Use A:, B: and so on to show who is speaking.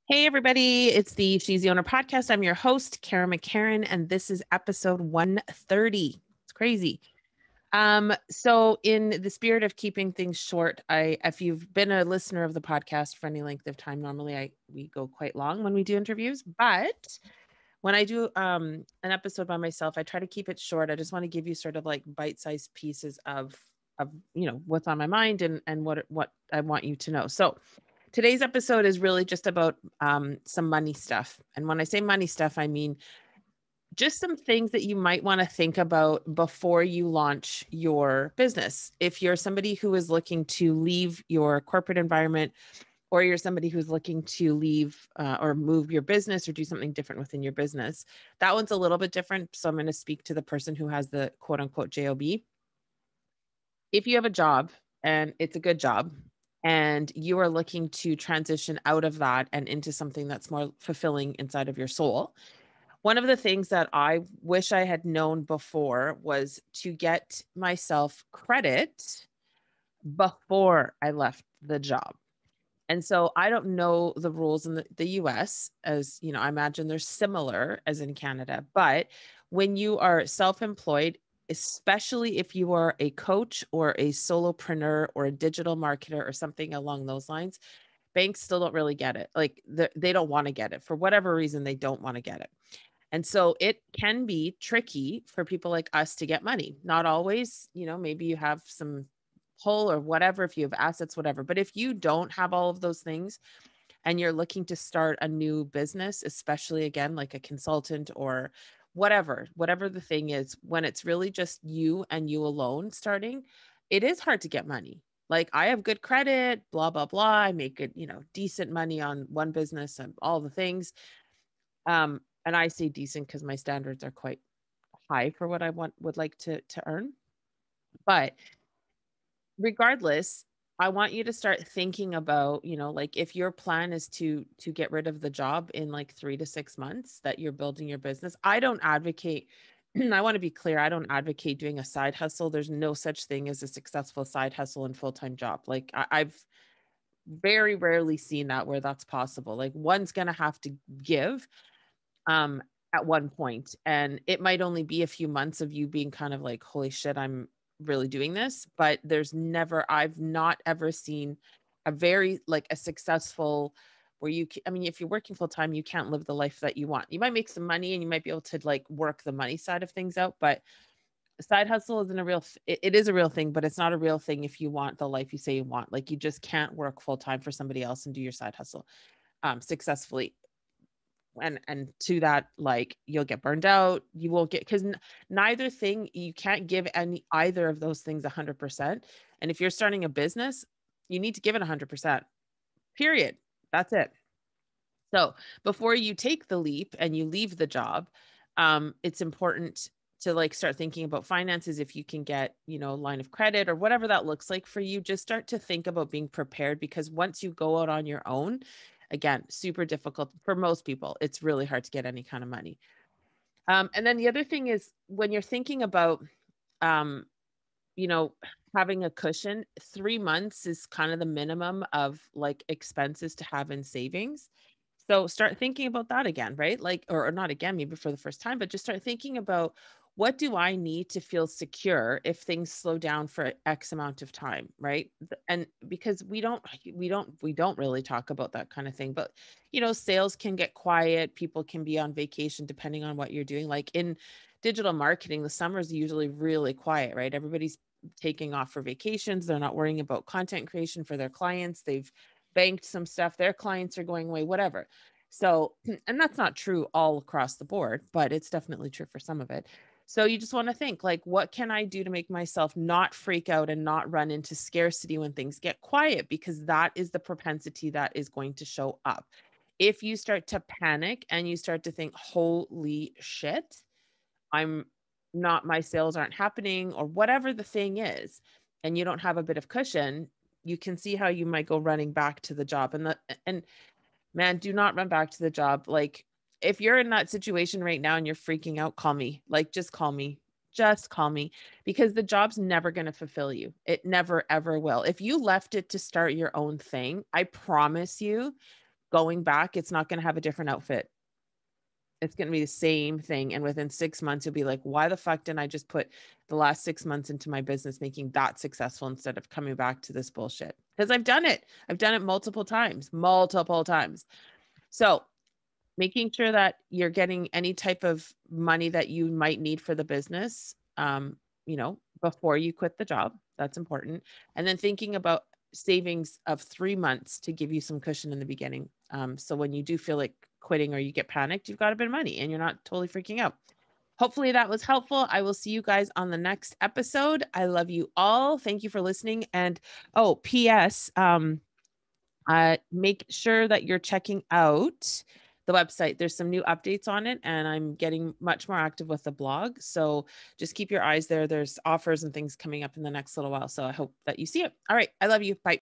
A: Hey, everybody. It's the She's the Owner podcast. I'm your host, Kara McCarran, and this is episode 130. It's crazy. So in the spirit of keeping things short, if you've been a listener of the podcast for any length of time, normally we go quite long when we do interviews, but when I do an episode by myself, I try to keep it short. I just want to give you sort of like bite-sized pieces of what's on my mind and what I want you to know. So today's episode is really just about some money stuff. And when I say money stuff, I mean just some things that you might want to think about before you launch your business. If you're somebody who is looking to leave your corporate environment, or you're somebody who's looking to leave or move your business or do something different within your business, that one's a little bit different. So I'm going to speak to the person who has the quote unquote JOB. If you have a job and it's a good job, and you are looking to transition out of that and into something that's more fulfilling inside of your soul, one of the things that I wish I had known before was to get myself credit before I left the job. And so I don't know the rules in the US, as you know, I imagine they're similar as in Canada. But when you are self-employed, especially if you are a coach or a solopreneur or a digital marketer or something along those lines, banks still don't really get it. Like they don't want to get it for whatever reason, they don't want to get it. And so it can be tricky for people like us to get money. Not always, maybe you have some pull or whatever, if you have assets, whatever. But if you don't have all of those things and you're looking to start a new business, especially again, like a consultant or whatever the thing is, when it's really just you and you alone starting, it is hard to get money. Like I have good credit, blah, blah, blah. I make good, decent money on one business and all the things. And I say decent because my standards are quite high for what I would like to earn. But regardless, I want you to start thinking about, like if your plan is to get rid of the job in like 3 to 6 months that you're building your business. I don't advocate I want to be clear, I don't advocate doing a side hustle. There's no such thing as a successful side hustle and full-time job. Like I've very rarely seen that where that's possible. Like one's going to have to give um at one point, and it might only be a few months of you being kind of like, holy shit, I'm really doing this. But I've not ever seen a very like a successful where I mean, if you're working full time, you can't live the life that you want. You might make some money and you might be able to like work the money side of things out, but a side hustle isn't a real it is a real thing, but it's not a real thing if you want the life you say you want. Like you just can't work full time for somebody else and do your side hustle successfully. And to that, like you'll get burned out, you won't get, because neither thing, you can't give either of those things 100%. And if you're starting a business, you need to give it 100%, period. That's it. So before you take the leap and you leave the job, it's important to like start thinking about finances. If you can get, line of credit or whatever that looks like for you, just start to think about being prepared, because once you go out on your own, again, super difficult for most people. It's really hard to get any kind of money. And then the other thing is when you're thinking about, um, you know, having a cushion, 3 months is kind of the minimum of like expenses to have in savings. So start thinking about that again, right? Like, or not again, maybe for the first time, but just start thinking about, what do I need to feel secure if things slow down for X amount of time, right? And because we don't really talk about that kind of thing, but sales can get quiet, people can be on vacation depending on what you're doing. Like in digital marketing, the summer is usually really quiet, right? Everybody's taking off for vacations. They're not worrying about content creation for their clients. They've banked some stuff. Their clients are going away, whatever. So, and that's not true all across the board, but it's definitely true for some of it. So you just want to think like, what can I do to make myself not freak out and not run into scarcity when things get quiet? Because that is the propensity that is going to show up. If you start to panic and you start to think, holy shit, I'm not, my sales aren't happening or whatever the thing is, and you don't have a bit of cushion, you can see how you might go running back to the job. And man, do not run back to the job. Like if you're in that situation right now and you're freaking out, call me. Like just call me. Just call me, because the job's never going to fulfill you. It never ever will. If you left it to start your own thing, I promise you, going back, it's not going to have a different outfit. It's going to be the same thing. And within 6 months, you'll be like, why the fuck didn't I just put the last 6 months into my business, making that successful instead of coming back to this bullshit? Because I've done it. I've done it multiple times, multiple times. So making sure that you're getting any type of money that you might need for the business, before you quit the job, that's important. And then thinking about savings of 3 months to give you some cushion in the beginning. So when you do feel like quitting or you get panicked, you've got a bit of money and you're not totally freaking out. Hopefully that was helpful. I will see you guys on the next episode. I love you all. Thank you for listening. And P.S. Make sure that you're checking out the website. There's some new updates on it, and I'm getting much more active with the blog. So just keep your eyes there. There's offers and things coming up in the next little while. So I hope that you see it. All right. I love you. Bye.